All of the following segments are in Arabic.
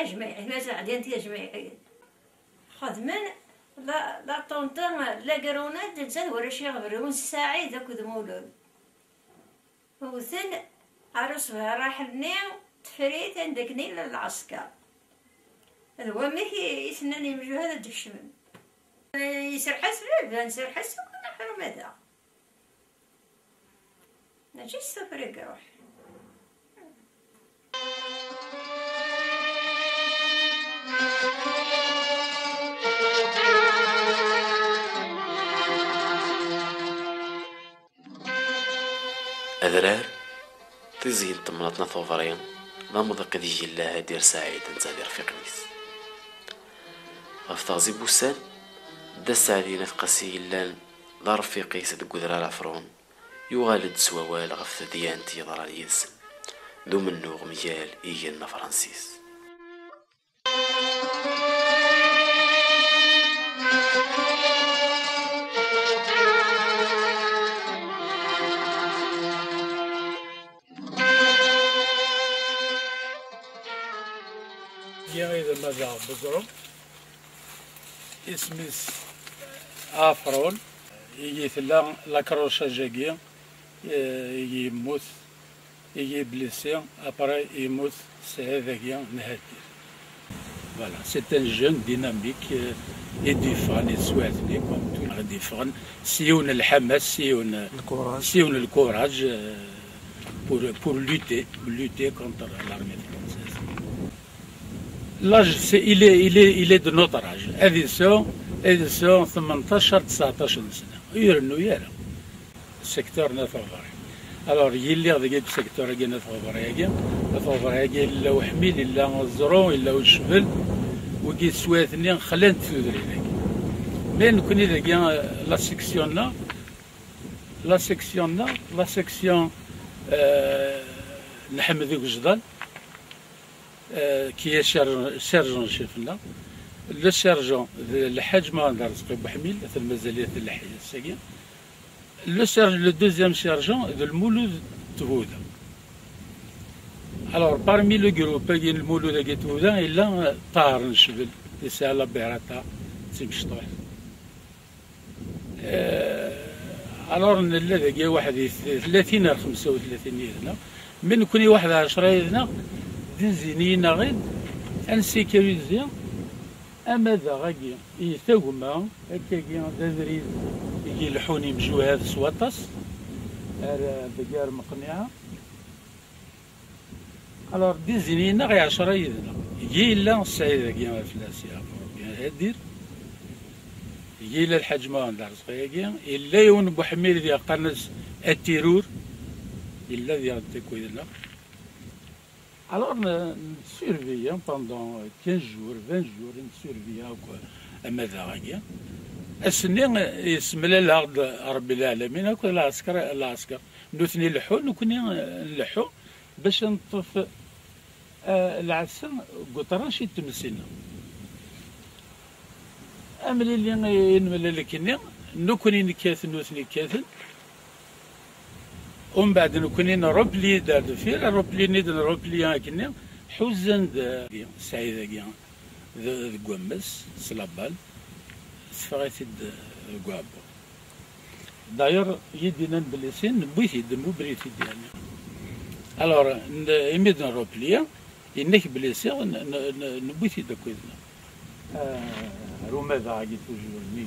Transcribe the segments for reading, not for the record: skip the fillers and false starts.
أجمع هنا زعدين تجمع خدمن لا طونطون لا قرونات تنسى ولا شي غبرون سعيد أكد مولود وثن عروسها راح النيم تفريت عندك نيل للعسكر هو ميكي يسناني مجو هذا دكشمن يسرحس بلبان يسرحس وكنا حرم هذا نجي السفريق روح أذرار تزين طمنتنا ثوفرين نمض قد يجي الله دير سعيد نزادي رفيق نيس غفتغزي بوسان دا سعدينا تقاسي اللان لا رفيقي سدق ذرا العفرون يغالد سووال غف ديانتي ضرا يدسن ذو منو غميال إيجينا فرانسيس إذا ماذا بزرم اسمس أفرون يجي ثلا لاكروشا جاكيا يجي يموت يجي بليسي أبرا يموت سهذاكيا نهدير فوالا سي ان جون ديناميك يديفغن يسواتني كوم تو غادي يفغن سيون الحماس سيون الكوراج pour lutter contre l'armée française. L'âge, il est de notre âge. Édition 18 19 سنة. يرنو يرى. السيكتور نفافاري. Alors يلي غادي يجي السيكتور كي نفافاري إلا وحميل إلا الزرون إلا والشبل وكي سواتني خلان تفودري ذاك. مي نكوني ذاك لا سيكسيون نحمد ذوك الجدال كي سيرجون شيفنا لو سيرجون الحاج مهندر رزقي بوحميل مثل مازالية اللحية الساقية لو دوزيام سيرجون ذو المولود تهودا الوغ بارمي لو جروب كاين المولود كي تهودا إلا طاهر نشبل يسال لا بيراتا تيمشطوح الوغ نلا ذاك واحد 30 أو 35 يدنا من كوني واحد 10 يدنا ديزينينا غير انسيكوريزي اما ذا غاكي يثوما هكاكي دادريز يجي الحوني مجوهات سواطس دقار مقنعه الوغ ديزينينا غير 10 يدنا يجي لا السعيد هكاكي فلاسي هادير يجي لا الحاج مهندر رزقي الا يون بوحميد ذي قنص التيرور الا ذي تكويدنا Alors, nous surveillons pendant 15 jours, 20 jours, nous surveillons à Madaragia. السنين يسمى الأرض رب العالمين هاكو العسكر نثني اللحو نكوني نلحو باش نطف العسل قطران تمسينا أملي اللي ينمل لكني نكوني نكاثن نثني كاثن ومن بعد نكوني نروبلي دار فير روبلي نيد نروبلي هكني حوزن سعيدة كيا ذ قومس سلابال سفغيت قوابو داير يدينا بلسين نبويتي دمو بريتي ديالنا الوغ يميد نروبلي إنك بلسي نبويتي داكويدنا روما ذا عاقي توجور مي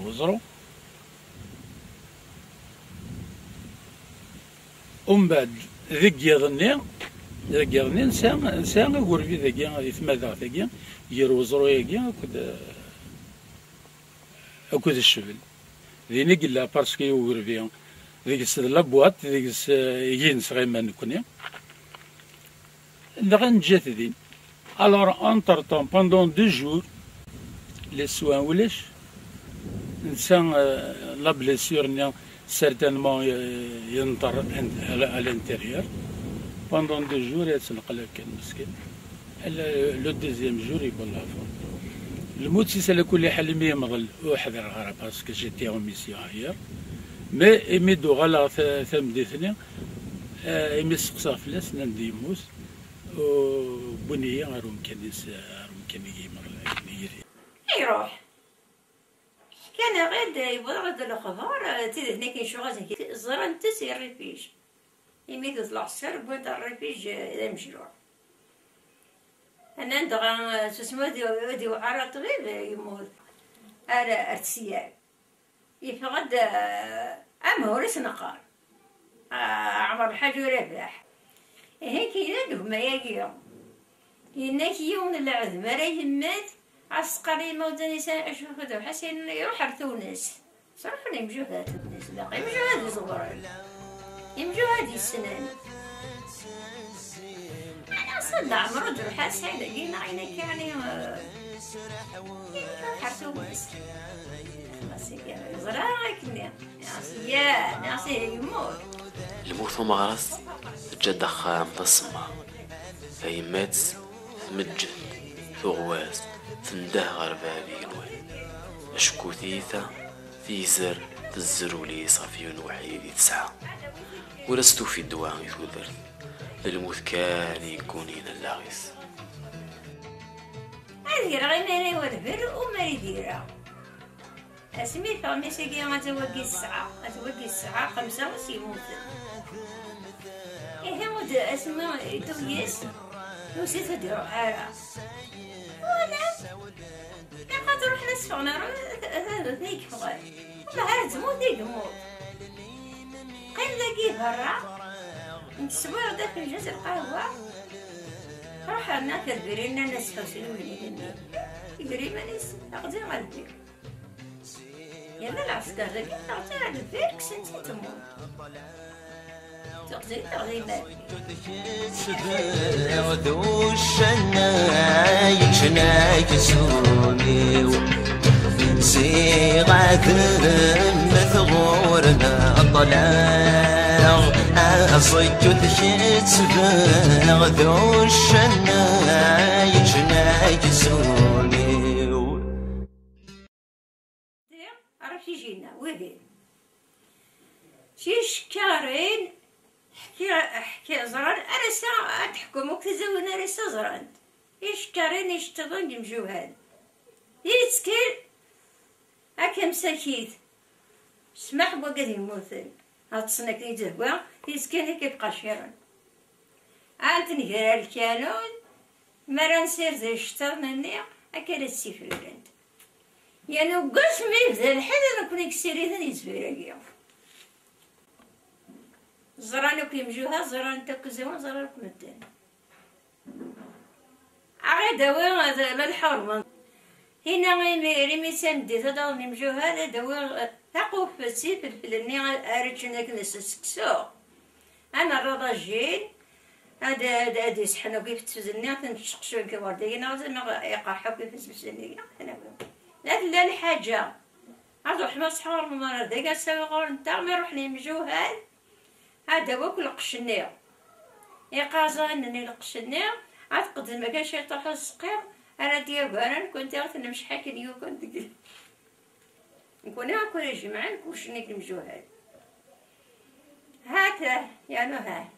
غوزرو ومن بعد ذاك يظني نسى غورفي ذاك يتمادى ذاك يروزرو ياكي اكود الشبل ذيني قلا باسكو غورفي ذيك لابواط ذيك يجينس غير ما نكوني نغنجات ذين الوغ انتر طون بوندون 2 جور لي سوان ولاش نسى لا بليسيور certainement ينطر à l'intérieur pendant 2 jours يتنقل كان مسكين لو دوزيام جور يقول لا فون الموت سي كل حال مي مغل وحذر غرا باسكو جيتي اون ميسيون هير مي اميدو غلا ثم ديثني امي سقسا فلاس ندي موس بنية غير ممكن يجي يروح كان غير يبغى الأخبار تذهني كي شو غازي زران تسير ريفيج يميت يطلع السر بوين الريفيج إذا مشروع أنا ندغى تسمى دي وعرى طبيب يموت على ارتسيال يفقد هوريس نقار عمر الحاج ورباح هيك ينادهم ما يجيهم يناك يوم العذ ما راهي مات عسقري موتاني سنة أشوف هذا حسين يروح لتونس صراحة يمجو هذا تونس باقي يمجو هذه زغران يمجو هذه السنان أنا أصدع عمرو جروحات سعيدة جينا عينك يعني يمجو حرتونس الموت مغرس جد خام تصمى فيمات ثمجد ثغواس ثنده غربابي الوين أشكوثيثة في زر تزرولي صافيون وحيدي تسعة ورستو في الدواء يثوذر الموت كان يكونين اللاغيس هذه رغينا ورفر وما يديرها اسمي فامي سيكي غتوقي الساعة 5 وسيموت إيه مود اسمي تويس نسيت نديرو حالة ولا كان تروح نسفغنا هذا ثنيك فغال والله هاد تموت ديك موت قيل لاقيه برا نتسوى غدا في الجزر القهوة روح عنا كالبرينا ناس حوسين ولي يقري ما ناس أقضي غالبير يلا العسكر ذاك تغطي على البير كسنتي تموت تغطي مالي ذو الشنايك شنايك سومي صيغة مثغورنا الطلاق أصيت تشتبه ذو الشنايك شنايك سومي عرفت يجينا وين شي شكارين حكي زران أرسا تحكم وكتزون أرسا زران يشكارين يشتغلون يمجوهان يتسكر هكا مساكيت سمح بوقت يموتن هتصنك يتهوى يتسكر هيك يبقى شيران عاد نقرا الكانون مرة نسير زي الشطر مني هكا لتسيفرين يعني وقلت ما يبدا الحال انا كون كسيريثا يزفيرا زران كيمجوها زران تاكزون زران كمدان عاد داوي لا الحرمه هنا ريميسان دي تداو نمجوها هذا داوي تاقو فسي في الفلني اريتشنا كنسكسو انا الرضاجين هذا يسحنو كيف تفزني تنشقشو كوردينا ما يقرحو كيف تفزني انا لا الحاجة هذا حما صحار مرة ذاك سوي غور نتا ما يروح نمجوها هذا هو كل قشنير يقازا انني القشنير عاد قدم ما كانش يطيح السقير انا ديال انا كنت عرفت نمش حاكي نيو كنت نكون ناكل جمعان كلشي نمجوها هاك يعني ها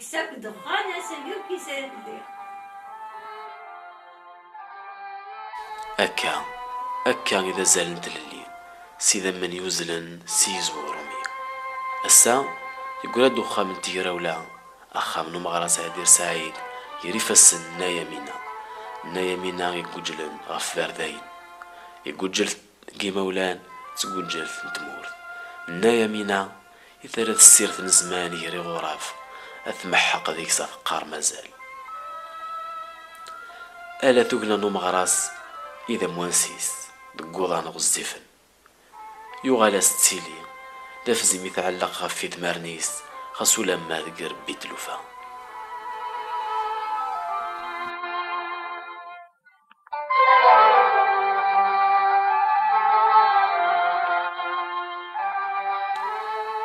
يكسب دخان اسميو كيسال الليل أكا إذا زالنت الليل سيدا من يوزلن سيزو رومي السا يقول الدخان من تيرا ولا أخا منو مغراس هادير سعيد يريف السن نايمينا يقجلن غفار داين يقجل كيمولان تقجل تمور نايمينا يثرث السيرة نزمان يري غراف أثمحق ذيك صفقار مازال ألا تقنا نمغراس إذا موانسيس دقوضان غزيفن يغالا ستيلي دافزي متعلق في دمارنيس خاصو لما ذكر بيتلوفا.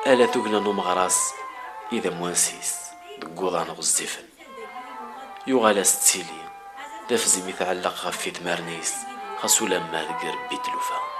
ألا تقنا نمغراس إذا موانسيس دقوضان غزيفن يغالا ستيلي دافزي متعلق في دمارنيس خاصو لما ذكر بيتلوفا.